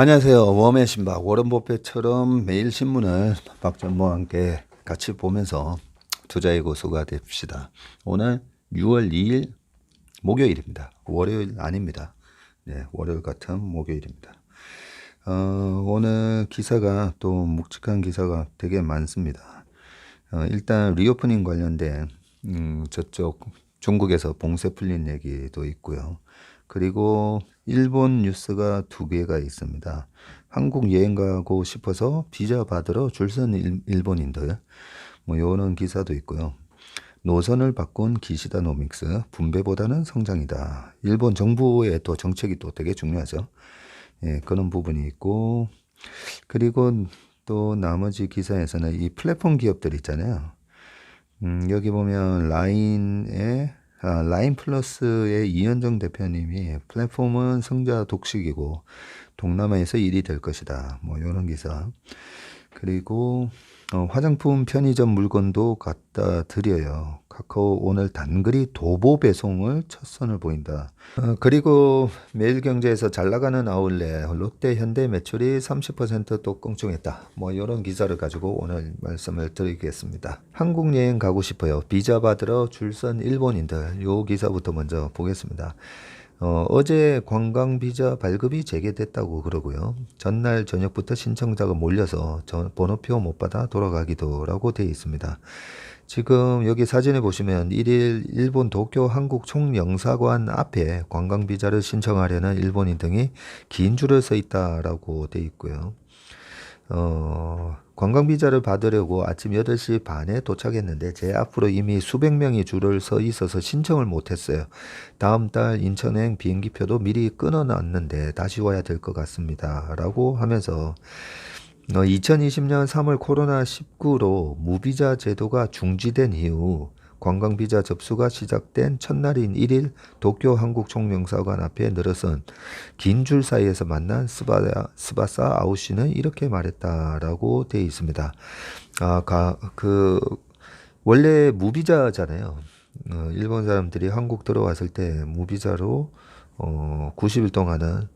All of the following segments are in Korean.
안녕하세요. 웜의 신박 워런 버핏처럼 매일 신문을 박전무와 함께 같이 보면서 투자의 고수가 됩시다. 오늘 6월 2일 목요일입니다. 월요일 아닙니다. 네, 월요일 같은 목요일입니다. 오늘 기사가 또 묵직한 기사가 되게 많습니다. 일단 리오프닝 관련된 저쪽 중국에서 봉쇄 풀린 얘기도 있고요. 그리고 일본 뉴스가 두 개가 있습니다. 한국 여행 가고 싶어서 비자 받으러 줄 선 일본인들, 뭐 이런 기사도 있고요. 노선을 바꾼 기시다노믹스, 분배보다는 성장이다. 일본 정부의 또 정책이 또 되게 중요하죠. 예, 그런 부분이 있고, 그리고 또 나머지 기사에서는 이 플랫폼 기업들 있잖아요. 여기 보면 라인 플러스의 이현정 대표님이 플랫폼은 성자 독식이고 동남아에서 1위 될 것이다. 뭐 이런 기사. 그리고 화장품 편의점 물건도 갖다 드려요. 카카오 오늘 단거리 도보 배송을 첫 선을 보인다. 그리고 매일경제에서 잘 나가는 아울렛 롯데 현대 매출이 30%또 껑충했다. 뭐 이런 기사를 가지고 오늘 말씀을 드리겠습니다. 한국 여행 가고 싶어요. 비자 받으러 줄선 일본인들. 요 기사부터 먼저 보겠습니다. 어제 관광비자 발급이 재개됐다고 그러고요. 전날 저녁부터 신청자가 몰려서 번호표 못 받아 돌아가기도 라고 되어 있습니다. 지금 여기 사진에 보시면 1일 일본 도쿄 한국 총영사관 앞에 관광비자를 신청하려는 일본인 등이 긴 줄을 서 있다라고 되어 있고요. 관광비자를 받으려고 아침 8시 반에 도착했는데 제 앞으로 이미 수백 명이 줄을 서 있어서 신청을 못했어요. 다음 달 인천행 비행기표도 미리 끊어놨는데 다시 와야 될 것 같습니다. 라고 하면서 2020년 3월 코로나19로 무비자 제도가 중지된 이후 관광비자 접수가 시작된 첫날인 1일 도쿄 한국총영사관 앞에 늘어선 긴 줄 사이에서 만난 스바사 아오씨는 이렇게 말했다라고 되어 있습니다. 원래 무비자잖아요. 일본 사람들이 한국 들어왔을 때 무비자로 90일 동안은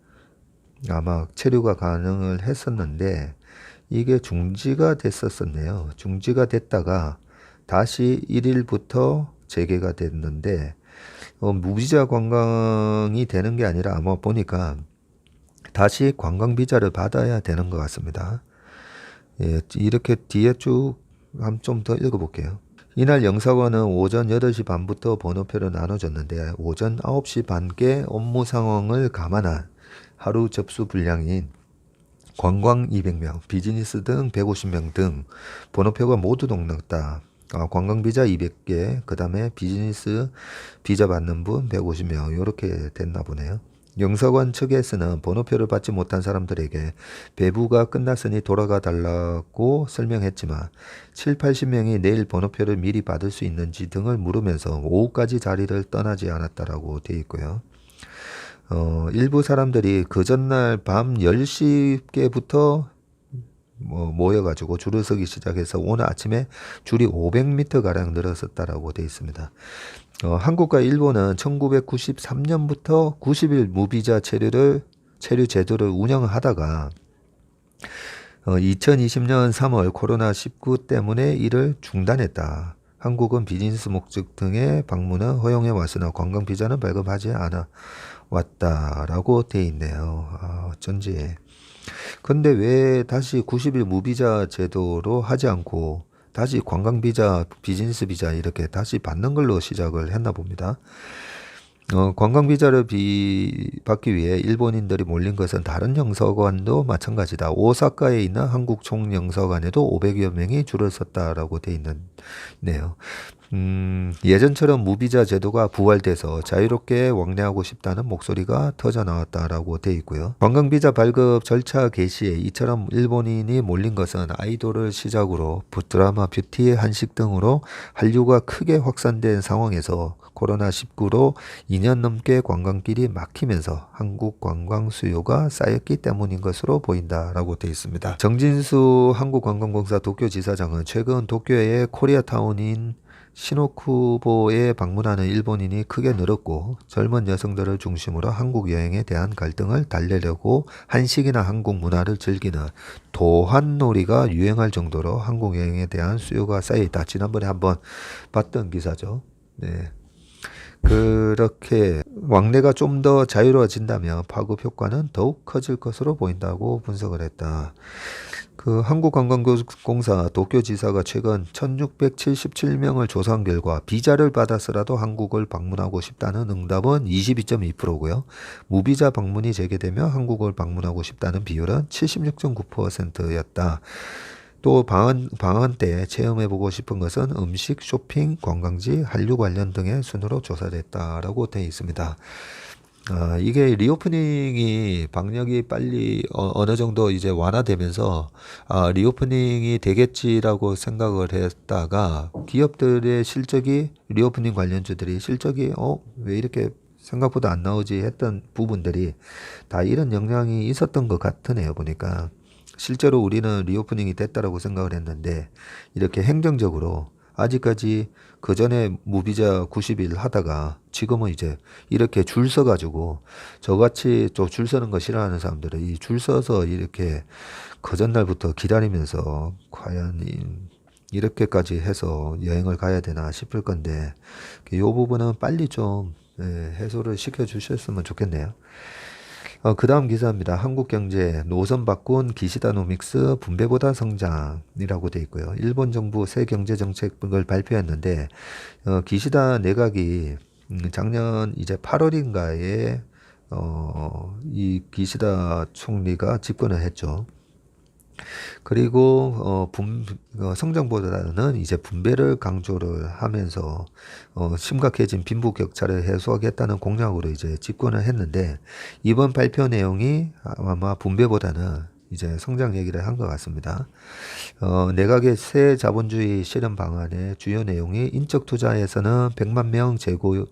아마 체류가 가능을 했었는데 이게 중지가 됐었네요. 중지가 됐다가 다시 1일부터 재개가 됐는데 무비자 관광이 되는 게 아니라 아마 보니까 다시 관광비자를 받아야 되는 것 같습니다. 예, 이렇게 뒤에 쭉 좀 더 읽어볼게요. 이날 영사관은 오전 8시 반부터 번호표를 나눠줬는데 오전 9시 반께 업무 상황을 감안한 하루 접수 분량인 관광 200명, 비즈니스 등 150명 등 번호표가 모두 동났다. 관광비자 200개, 그 다음에 비즈니스 비자 받는 분 150명 이렇게 됐나 보네요. 영사관 측에서는 번호표를 받지 못한 사람들에게 배부가 끝났으니 돌아가 달라고 설명했지만 7, 80명이 내일 번호표를 미리 받을 수 있는지 등을 물으면서 오후까지 자리를 떠나지 않았다라고 되어 있고요. 일부 사람들이 그 전날 밤 10시께부터 모여가지고 줄을 서기 시작해서 오늘 아침에 줄이 500m가량 늘었었다라고 되어 있습니다. 한국과 일본은 1993년부터 90일 무비자 체류 제도를 운영하다가 2020년 3월 코로나19 때문에 이를 중단했다. 한국은 비즈니스 목적 등의 방문은 허용해 왔으나 관광 비자는 발급하지 않아 왔다라고 돼 있네요. 어쩐지. 근데 왜 다시 90일 무비자 제도로 하지 않고 다시 관광 비자, 비즈니스 비자 이렇게 다시 받는 걸로 시작을 했나 봅니다. 관광 비자를 받기 위해 일본인들이 몰린 것은 다른 영사관도 마찬가지다. 오사카에 있는 한국 총영사관에도 500여 명이 줄을 섰다라고 돼 있네요. 예전처럼 무비자 제도가 부활돼서 자유롭게 왕래하고 싶다는 목소리가 터져 나왔다라고 돼 있고요. 관광비자 발급 절차 개시에 이처럼 일본인이 몰린 것은 아이돌을 시작으로 드라마, 뷰티, 한식 등으로 한류가 크게 확산된 상황에서 코로나19로 2년 넘게 관광길이 막히면서 한국 관광 수요가 쌓였기 때문인 것으로 보인다라고 되어 있습니다. 정진수 한국관광공사 도쿄지사장은 최근 도쿄의 코리아타운인 시노쿠보에 방문하는 일본인이 크게 늘었고 젊은 여성들을 중심으로 한국 여행에 대한 갈등을 달래려고 한식이나 한국 문화를 즐기는 도한놀이가 유행할 정도로 한국 여행에 대한 수요가 쌓여 있다. 지난번에 한번 봤던 기사죠. 네. 그렇게 왕래가 좀 더 자유로워진다면 파급 효과는 더욱 커질 것으로 보인다고 분석을 했다. 그 한국관광공사 도쿄지사가 최근 1677명을 조사한 결과 비자를 받아서라도 한국을 방문하고 싶다는 응답은 22.2%고요. 무비자 방문이 재개되면 한국을 방문하고 싶다는 비율은 76.9%였다. 또 방한 때 체험해보고 싶은 것은 음식, 쇼핑, 관광지, 한류 관련 등의 순으로 조사됐다라고 되어 있습니다. 이게 리오프닝이 방역이 빨리 어느 정도 이제 완화되면서 리오프닝이 되겠지라고 생각을 했다가 기업들의 실적이 리오프닝 관련주들이 실적이 왜 이렇게 생각보다 안 나오지 했던 부분들이 다 이런 영향이 있었던 것 같으네요. 보니까 실제로 우리는 리오프닝이 됐다라고 생각을 했는데 이렇게 행정적으로 아직까지 그 전에 무비자 90일 하다가 지금은 이제 이렇게 줄 서가지고 저같이 또 줄 서는 거 싫어하는 사람들은 이 줄 서서 이렇게 그 전날부터 기다리면서 과연 이렇게까지 해서 여행을 가야 되나 싶을 건데 이 부분은 빨리 좀 해소를 시켜 주셨으면 좋겠네요. 그 다음 기사입니다. 한국경제 노선 바꾼 기시다노믹스 분배보다 성장이라고 되어 있고요. 일본 정부 새 경제정책을 발표했는데 기시다 내각이 작년 이제 8월인가에 이 기시다 총리가 집권을 했죠. 그리고 성장보다는 이제 분배를 강조를 하면서 심각해진 빈부 격차를 해소하겠다는 공약으로 이제 집권을 했는데 이번 발표 내용이 아마 분배보다는 이제 성장 얘기를 한 것 같습니다. 내각의 새 자본주의 실현 방안의 주요 내용이 인적 투자에서는 100만 명 재교육,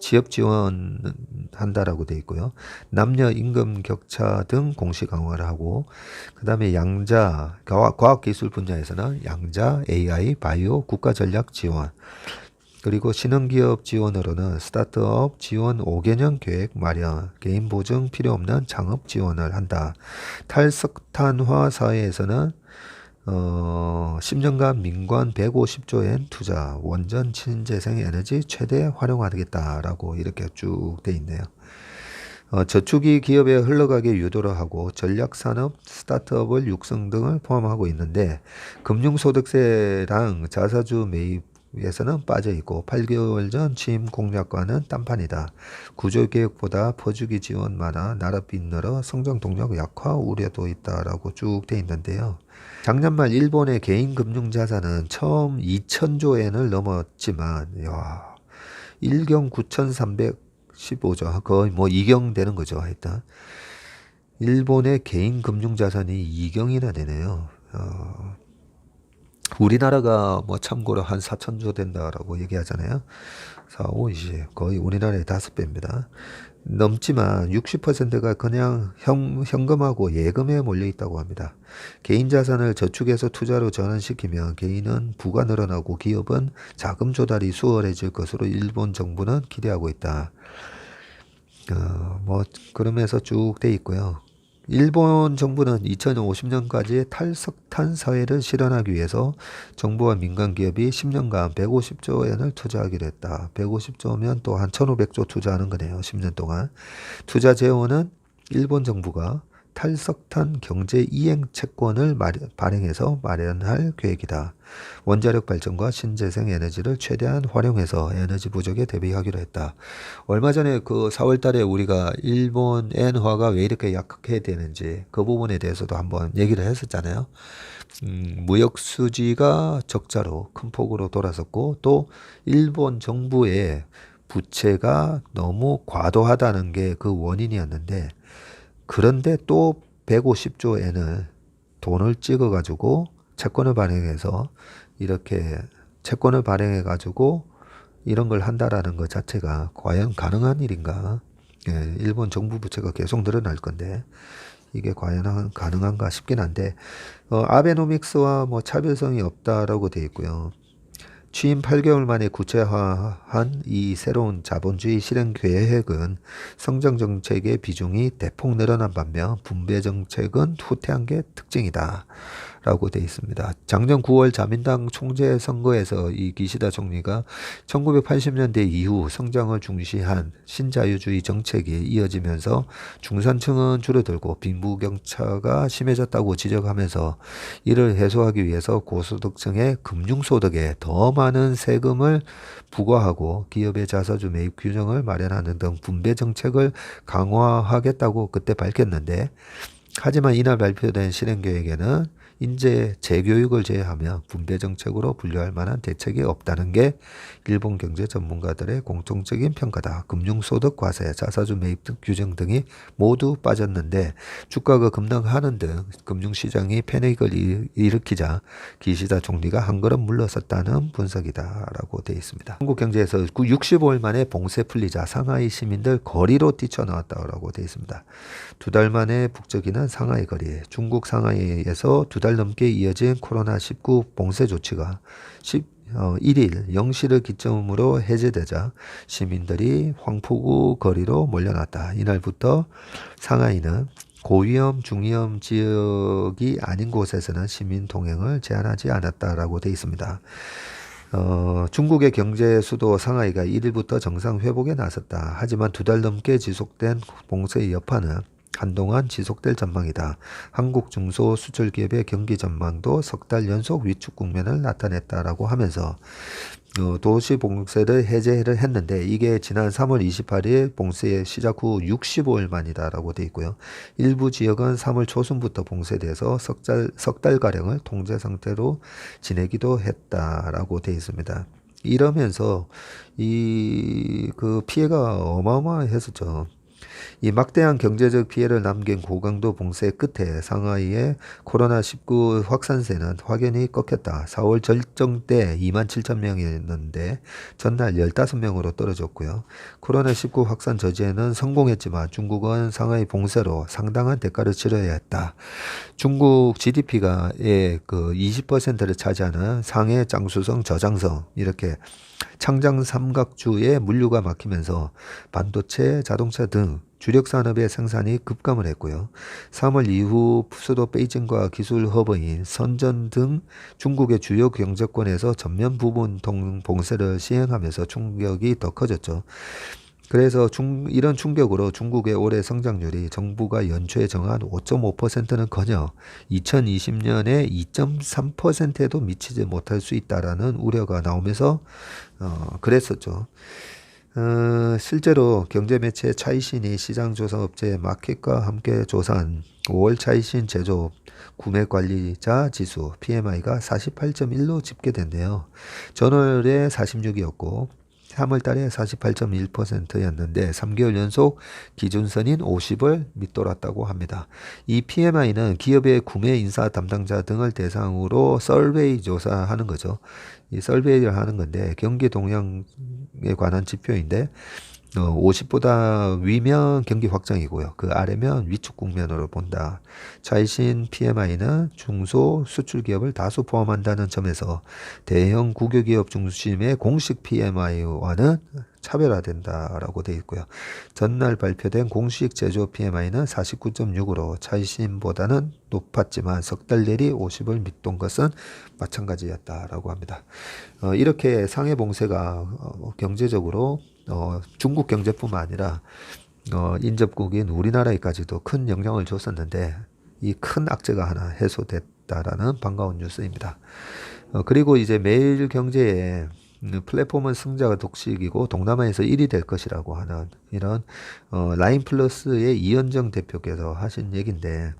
취업 지원한다라고 되어 있고요. 남녀 임금 격차 등 공시 강화를 하고 그다음에 양자, 과학기술 분야에서는 양자, AI, 바이오, 국가전략 지원 그리고 신흥기업 지원으로는 스타트업 지원 5개년 계획 마련, 개인 보증 필요 없는 창업 지원을 한다. 탈석탄화 사회에서는 10년간 민관 150조엔 투자, 원전 친재생 에너지 최대 활용하겠다라고 이렇게 쭉 돼 있네요. 저축이 기업에 흘러가게 유도를 하고 전략산업, 스타트업을 육성 등을 포함하고 있는데 금융소득세랑 자사주 매입에서는 빠져 있고 8개월 전 취임 공약과는 딴판이다. 구조개혁보다 퍼주기 지원 많아 나라 빚 늘어 성장 동력 약화 우려도 있다라고 쭉 돼 있는데요. 작년 말 일본의 개인 금융 자산은 처음 2천조엔을 넘었지만 1경 9,315조 거의 뭐 2경 되는 거죠. 하여튼 일본의 개인 금융 자산이 2경이나 되네요. 우리나라가 뭐 참고로 한 4천조 된다라고 얘기하잖아요. 4, 5, 20 거의 우리나라의 5배입니다. 넘지만 60%가 그냥 현금하고 예금에 몰려 있다고 합니다. 개인 자산을 저축해서 투자로 전환시키면 개인은 부가 늘어나고 기업은 자금 조달이 수월해질 것으로 일본 정부는 기대하고 있다. 뭐 그러면서 쭉 돼 있고요. 일본 정부는 2050년까지 탈석탄 사회를 실현하기 위해서 정부와 민간 기업이 10년간 150조엔을 투자하기로 했다. 150조면 또 한 1,500조 투자하는 거네요. 10년 동안. 투자 재원은 일본 정부가 탈석탄 경제 이행 채권을 발행해서 마련할 계획이다. 원자력 발전과 신재생 에너지를 최대한 활용해서 에너지 부족에 대비하기로 했다. 얼마 전에 그 4월 달에 우리가 일본 엔화가 왜 이렇게 약하게 되는지 그 부분에 대해서도 한번 얘기를 했었잖아요. 무역 수지가 적자로 큰 폭으로 돌아섰고 또 일본 정부의 부채가 너무 과도하다는 게 그 원인이었는데 그런데 또 150조엔을 돈을 찍어가지고 채권을 발행해서 이렇게 채권을 발행해가지고 이런 걸 한다라는 것 자체가 과연 가능한 일인가? 일본 정부 부채가 계속 늘어날 건데 이게 과연 가능한가 싶긴 한데 아베노믹스와 뭐 차별성이 없다라고 돼 있고요. 취임 8개월 만에 구체화한 이 새로운 자본주의 실행 계획은 성장 정책의 비중이 대폭 늘어난 반면 분배 정책은 후퇴한 게 특징이다. 라고 되어 있습니다. 작년 9월 자민당 총재 선거에서 이 기시다 총리가 1980년대 이후 성장을 중시한 신자유주의 정책이 이어지면서 중산층은 줄어들고 빈부격차가 심해졌다고 지적하면서 이를 해소하기 위해서 고소득층의 금융소득에 더 많은 세금을 부과하고 기업의 자사주 매입 규정을 마련하는 등 분배 정책을 강화하겠다고 그때 밝혔는데, 하지만 이날 발표된 실행계획에는 인재 재교육을 제외하면 분배 정책으로 분류할 만한 대책이 없다는 게 일본 경제 전문가들의 공통적인 평가다. 금융소득 과세, 자사주 매입 등 규정 등이 모두 빠졌는데 주가가 급등하는 등 금융시장이 패닉을 일으키자 기시다 총리가 한 걸음 물러섰다는 분석이다라고 되어 있습니다. 한국 경제에서 65일 만에 봉쇄 풀리자 상하이 시민들 거리로 뛰쳐나왔다고 되어 있습니다. 2달 만에 북적이는 상하이 거리. 중국 상하이에서 2달 넘게 이어진 코로나19 봉쇄 조치가 1일 0시를 기점으로 해제되자 시민들이 황포구 거리로 몰려났다. 이날부터 상하이는 고위험, 중위험 지역이 아닌 곳에서는 시민 동행을 제한하지 않았다라고 되어 있습니다. 중국의 경제 수도 상하이가 1일부터 정상 회복에 나섰다. 하지만 2달 넘게 지속된 봉쇄의 여파는 한동안 지속될 전망이다. 한국 중소수출기업의 경기 전망도 3달 연속 위축 국면을 나타냈다라고 하면서 도시 봉쇄를 해제를 했는데 이게 지난 3월 28일 봉쇄 시작 후 65일 만이다라고 되어 있고요. 일부 지역은 3월 초순부터 봉쇄돼서 석 달가량을 통제 상태로 지내기도 했다라고 되어 있습니다. 이러면서 그 피해가 어마어마했었죠. 이 막대한 경제적 피해를 남긴 고강도 봉쇄 끝에 상하이의 코로나19 확산세는 확연히 꺾였다. 4월 절정 때 27,000명이었는데 전날 15명으로 떨어졌고요. 코로나19 확산 저지에는 성공했지만 중국은 상하이 봉쇄로 상당한 대가를 치러야 했다. 중국 GDP가 그 20%를 차지하는 상해, 장수성, 저장성 이렇게 창장 삼각주에 물류가 막히면서 반도체, 자동차 등 주력 산업의 생산이 급감을 했고요. 3월 이후 수도 베이징과 기술 허브인 선전 등 중국의 주요 경제권에서 전면 부분 봉쇄를 시행하면서 충격이 더 커졌죠. 그래서 이런 충격으로 중국의 올해 성장률이 정부가 연초에 정한 5.5%는커녕 2020년에 2.3%에도 미치지 못할 수 있다라는 우려가 나오면서 그랬었죠. 실제로 경제매체 차이신이 시장조사업체 마켓과 함께 조사한 5월 차이신 제조업 구매관리자 지수 PMI가 48.1로 집계된대요. 전월에 46이었고 3월 달에 48.1%였는데 3개월 연속 기준선인 50을 밑돌았다고 합니다. 이 PMI는 기업의 구매 인사 담당자 등을 대상으로 서베이 조사하는 거죠. 이 서베이를 하는 건데 경기 동향에 관한 지표인데 50보다 위면 경기 확장이고요. 그 아래면 위축 국면으로 본다. 차이신 PMI는 중소 수출 기업을 다수 포함한다는 점에서 대형 국유기업 중심의 공식 PMI와는 차별화된다라고 되어 있고요. 전날 발표된 공식 제조 PMI는 49.6으로 차이신보다는 높았지만 석 달 내리 50을 밑돈 것은 마찬가지였다라고 합니다. 이렇게 상해 봉쇄가 경제적으로 중국 경제뿐만 아니라 인접국인 우리나라에까지도 큰 영향을 줬었는데 이 큰 악재가 하나 해소됐다라는 반가운 뉴스입니다. 그리고 이제 매일 경제에 플랫폼은 승자가 독식이고 동남아에서 1위 될 것이라고 하는 이런 라인 플러스의 이현정 대표께서 하신 얘기인데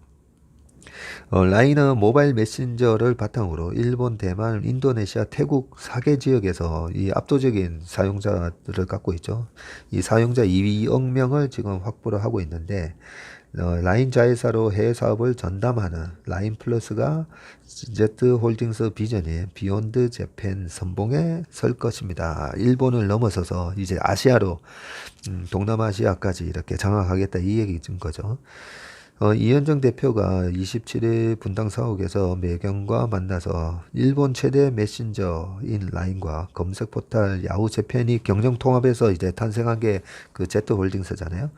라인은 모바일 메신저를 바탕으로 일본, 대만, 인도네시아, 태국 4개 지역에서 이 압도적인 사용자들을 갖고 있죠. 이 사용자 2억 명을 지금 확보를 하고 있는데 라인 자회사로 해외 사업을 전담하는 라인 플러스가 Z홀딩스 비전인 비욘드 재팬 선봉에 설 것입니다. 일본을 넘어서서 이제 아시아로 동남아시아까지 이렇게 장악하겠다 이 얘기인 거죠. 이현정 대표가 27일 분당 사옥에서 매경과 만나서 일본 최대 메신저인 라인과 검색 포탈 야후 재팬이 경영 통합에서 이제 탄생한 게 그 Z홀딩스잖아요.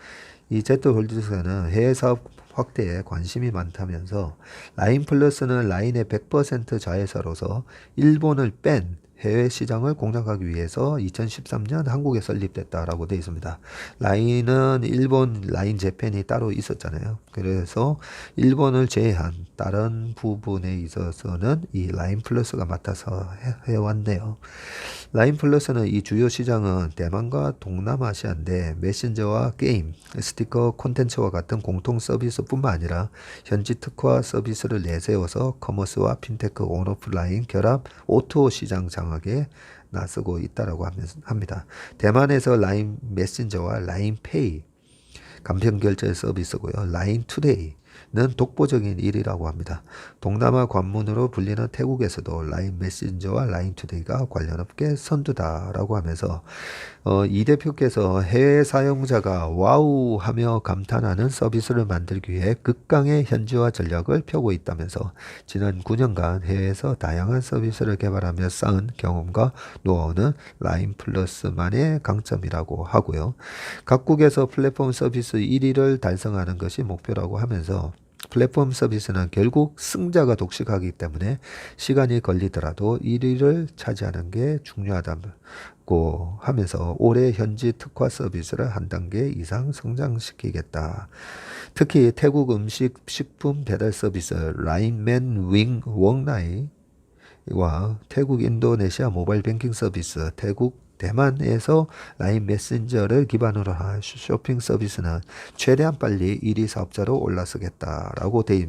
이 Z홀딩스는 해외 사업 확대에 관심이 많다면서 라인 플러스는 라인의 100% 자회사로서 일본을 뺀 해외 시장을 공략하기 위해서 2013년 한국에 설립됐다라고 되어 있습니다. 라인은 일본 라인 재팬이 따로 있었잖아요. 그래서 일본을 제외한 다른 부분에 있어서는 이 라인 플러스가 맡아서 해왔네요. 라인 플러스는 이 주요 시장은 대만과 동남아시아인데 메신저와 게임, 스티커 콘텐츠와 같은 공통 서비스뿐만 아니라 현지 특화 서비스를 내세워서 커머스와 핀테크 온오프라인 결합 오토 시장 장악에 나서고 있다라고 합니다. 대만에서 라인 메신저와 라인 페이 간편 결제 서비스고요. 라인 투데이는 독보적인 일이라고 합니다. 동남아 관문으로 불리는 태국에서도 라인 메신저와 라인 투데이가 관련 업계 선두다라고 하면서 이 대표께서 해외 사용자가 와우 하며 감탄하는 서비스를 만들기 위해 극강의 현지화 전략을 펴고 있다면서 지난 9년간 해외에서 다양한 서비스를 개발하며 쌓은 경험과 노하우는 라인 플러스만의 강점이라고 하고요. 각국에서 플랫폼 서비스 1위를 달성하는 것이 목표라고 하면서 플랫폼 서비스는 결국 승자가 독식하기 때문에 시간이 걸리더라도 1위를 차지하는 게 중요하다고 하면서 올해 현지 특화 서비스를 한 단계 이상 성장시키겠다. 특히 태국 음식 식품 배달 서비스 라인맨 윙 웡나이와 태국 인도네시아 모바일 뱅킹 서비스 태국 대만에서 라인 메신저를 기반으로 한 쇼핑 서비스는 최대한 빨리 1위 사업자로 올라서겠다라고 되어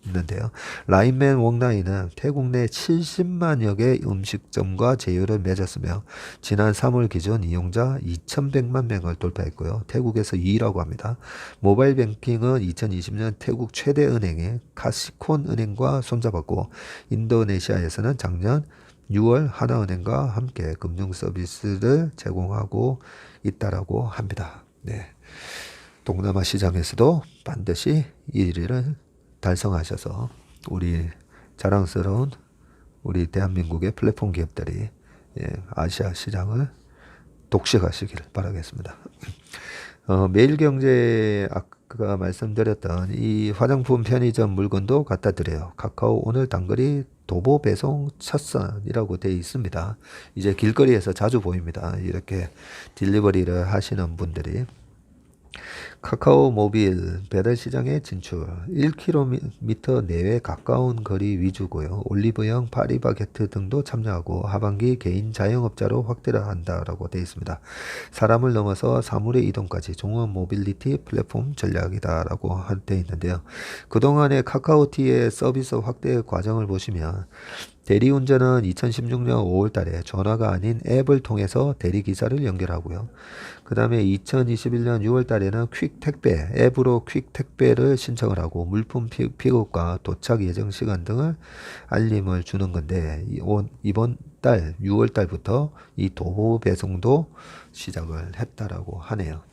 있는데요. 라인맨 웡나이는 태국 내 70만여 개 음식점과 제휴를 맺었으며 지난 3월 기준 이용자 2,100만 명을 돌파했고요. 태국에서 2위라고 합니다. 모바일 뱅킹은 2020년 태국 최대 은행인 카시콘 은행과 손잡았고 인도네시아에서는 작년 6월 하나은행과 함께 금융 서비스를 제공하고 있다라고 합니다. 네. 동남아 시장에서도 반드시 1위를 달성하셔서 우리 자랑스러운 우리 대한민국의 플랫폼 기업들이 아시아 시장을 독식하시길 바라겠습니다. 매일경제 아까 말씀드렸던 이 화장품 편의점 물건도 갖다 드려요. 카카오 오늘 단거리 도보 배송 첫선이라고 되어 있습니다. 이제 길거리에서 자주 보입니다. 이렇게 딜리버리를 하시는 분들이. 카카오 모빌 배달 시장에 진출 1km 내외 가까운 거리 위주고요. 올리브영, 파리바게트 등도 참여하고 하반기 개인 자영업자로 확대를 한다라고 되어 있습니다. 사람을 넘어서 사물의 이동까지 종합 모빌리티 플랫폼 전략이다라고 되어 있는데요. 그동안의 카카오티의 서비스 확대 과정을 보시면 대리운전은 2016년 5월 달에 전화가 아닌 앱을 통해서 대리기사를 연결하고요. 그 다음에 2021년 6월 달에는 퀵택배, 앱으로 퀵택배를 신청을 하고 물품 픽업과 도착 예정 시간 등을 알림을 주는 건데 이번 달 6월 달부터 이 도보 배송도 시작을 했다라고 하네요.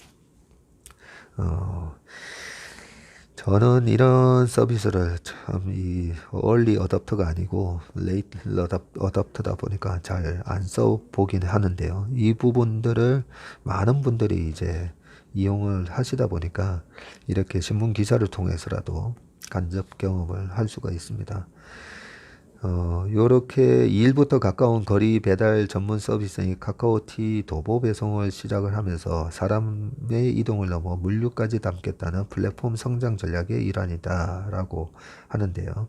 저는 이런 서비스를 참 이 얼리 어댑터가 아니고 레이트 어댑터다 보니까 잘 안 써보긴 하는데요. 이 부분들을 많은 분들이 이제 이용을 하시다 보니까 이렇게 신문 기사를 통해서라도 간접 경험을 할 수가 있습니다. 요렇게 2일부터 가까운 거리 배달 전문 서비스인 카카오티 도보 배송을 시작을 하면서 사람의 이동을 넘어 물류까지 담겠다는 플랫폼 성장 전략의 일환이다라고 하는데요.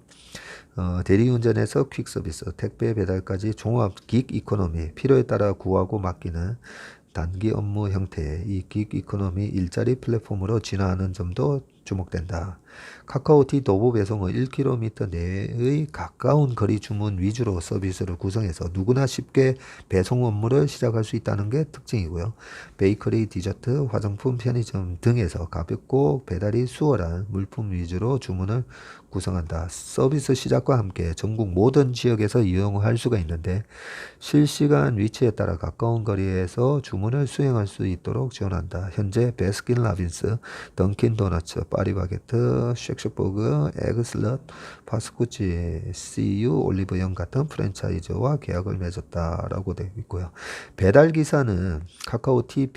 대리운전에서 퀵 서비스, 택배 배달까지 종합 긱 이코노미, 필요에 따라 구하고 맡기는 단기 업무 형태의 이 긱 이코노미 일자리 플랫폼으로 진화하는 점도 주목된다. 카카오티 도보 배송은 1km 내의 가까운 거리 주문 위주로 서비스를 구성해서 누구나 쉽게 배송 업무를 시작할 수 있다는 게 특징이고요. 베이커리, 디저트, 화장품, 편의점 등에서 가볍고 배달이 수월한 물품 위주로 주문을 구성한다. 서비스 시작과 함께 전국 모든 지역에서 이용할 수가 있는데 실시간 위치에 따라 가까운 거리에서 주문을 수행할 수 있도록 지원한다. 현재 베스킨라빈스, 던킨도너츠, 파리바게트, 쉑쉑버그, 에그슬럿, 파스쿠치, CU, 올리브영 같은 프랜차이즈와 계약을 맺었다라고 되어 있고요. 배달 기사는 카카오티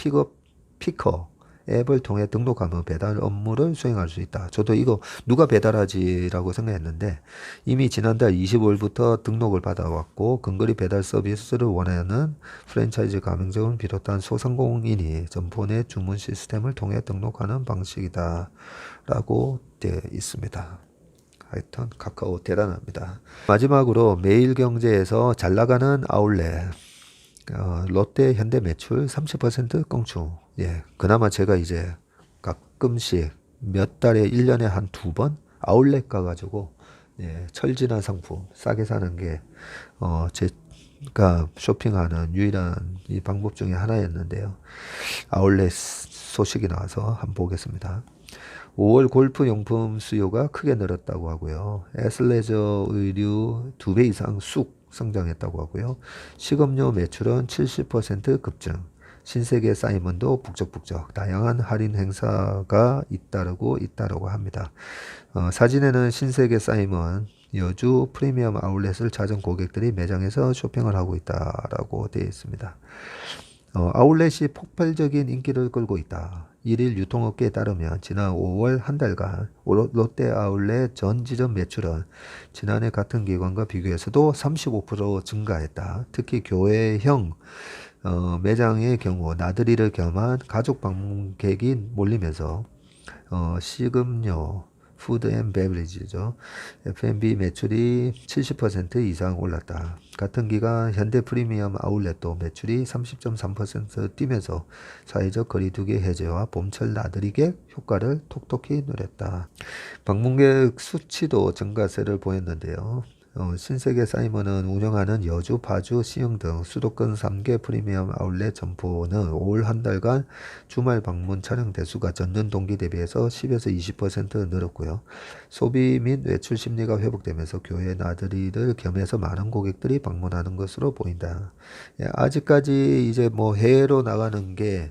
피커 앱을 통해 등록하면 배달 업무를 수행할 수 있다. 저도 이거 누가 배달하지라고 생각했는데 이미 지난달 25일부터 등록을 받아왔고 근거리 배달 서비스를 원하는 프랜차이즈 가맹점을 비롯한 소상공인이 점포 내 주문 시스템을 통해 등록하는 방식이다 라고 되어 있습니다. 하여튼 카카오 대단합니다. 마지막으로 매일경제에서 잘 나가는 아울렛 롯데 현대 매출 30% 껑충. 예, 그나마 제가 이제 가끔씩 몇 달에 1년에 한 2번 아울렛 가가지고 예, 철지나 상품 싸게 사는 게 제가 쇼핑하는 유일한 이 방법 중에 하나였는데요. 아울렛 소식이 나와서 한번 보겠습니다. 5월 골프 용품 수요가 크게 늘었다고 하고요. 애슬레저 의류 2배 이상 쑥 성장했다고 하고요. 식음료 매출은 70% 급증. 신세계 사이먼도 북적북적 다양한 할인 행사가 잇따르고 합니다. 사진에는 신세계 사이먼 여주 프리미엄 아울렛을 찾은 고객들이 매장에서 쇼핑을 하고 있다라고 되어 있습니다. 아울렛이 폭발적인 인기를 끌고 있다. 1일 유통업계에 따르면 지난 5월 한 달간 롯데 아울렛 전 지점 매출은 지난해 같은 기간과 비교해서도 35% 증가했다. 특히 교회형 매장의 경우 나들이를 겸한 가족 방문객이 몰리면서 식음료, 푸드 앤 베브리지죠. F&B 매출이 70% 이상 올랐다. 같은 기간 현대 프리미엄 아울렛도 매출이 30.3% 뛰면서 사회적 거리두기 해제와 봄철 나들이객 효과를 톡톡히 누렸다. 방문객 수치도 증가세를 보였는데요. 신세계 사이먼은 운영하는 여주, 파주, 시흥 등 수도권 3개 프리미엄 아울렛 점포는 5월 한 달간 주말 방문 촬영 대수가 전년 동기 대비해서 10에서 20% 늘었고요. 소비 및 외출 심리가 회복되면서 교회 나들이를 겸해서 많은 고객들이 방문하는 것으로 보인다. 예, 아직까지 이제 뭐 해외로 나가는 게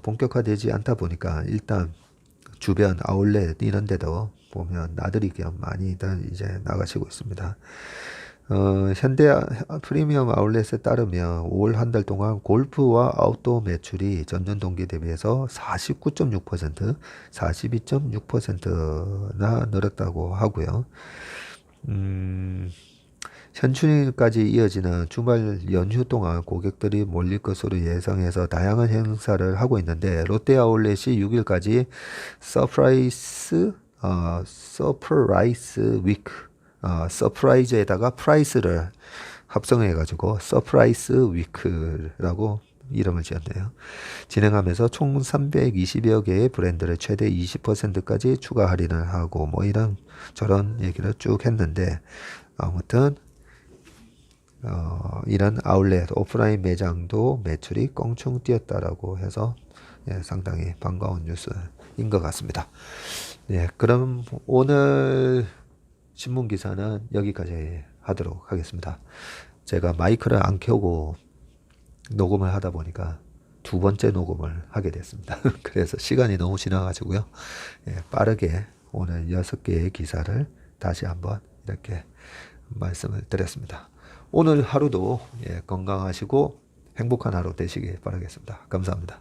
본격화되지 않다 보니까 일단 주변 아울렛 이런 데도 보면 나들이 겸 많이들 이제 나가시고 있습니다. 현대 프리미엄 아울렛에 따르면 5월 한 달 동안 골프와 아웃도어 매출이 전년 동기 대비해서 49.6%, 42.6%나 늘었다고 하고요. 현충일까지 이어지는 주말 연휴 동안 고객들이 몰릴 것으로 예상해서 다양한 행사를 하고 있는데 롯데 아울렛이 6일까지 서프라이즈 위크 서프라이즈에다가 프라이스를 합성해 가지고 서프라이즈 위크라고 이름을 지었네요. 진행하면서 총 320여 개의 브랜드를 최대 20%까지 추가 할인을 하고 뭐 이런 저런 얘기를 쭉 했는데 아무튼 이런 아울렛 오프라인 매장도 매출이 껑충 뛰었다라고 해서 예, 상당히 반가운 뉴스인 것 같습니다. 예, 그럼 오늘 신문 기사는 여기까지 하도록 하겠습니다. 제가 마이크를 안 켜고 녹음을 하다 보니까 두 번째 녹음을 하게 됐습니다. 그래서 시간이 너무 지나가지고요. 예, 빠르게 오늘 6개의 기사를 다시 한번 이렇게 말씀을 드렸습니다. 오늘 하루도 예, 건강하시고 행복한 하루 되시길 바라겠습니다. 감사합니다.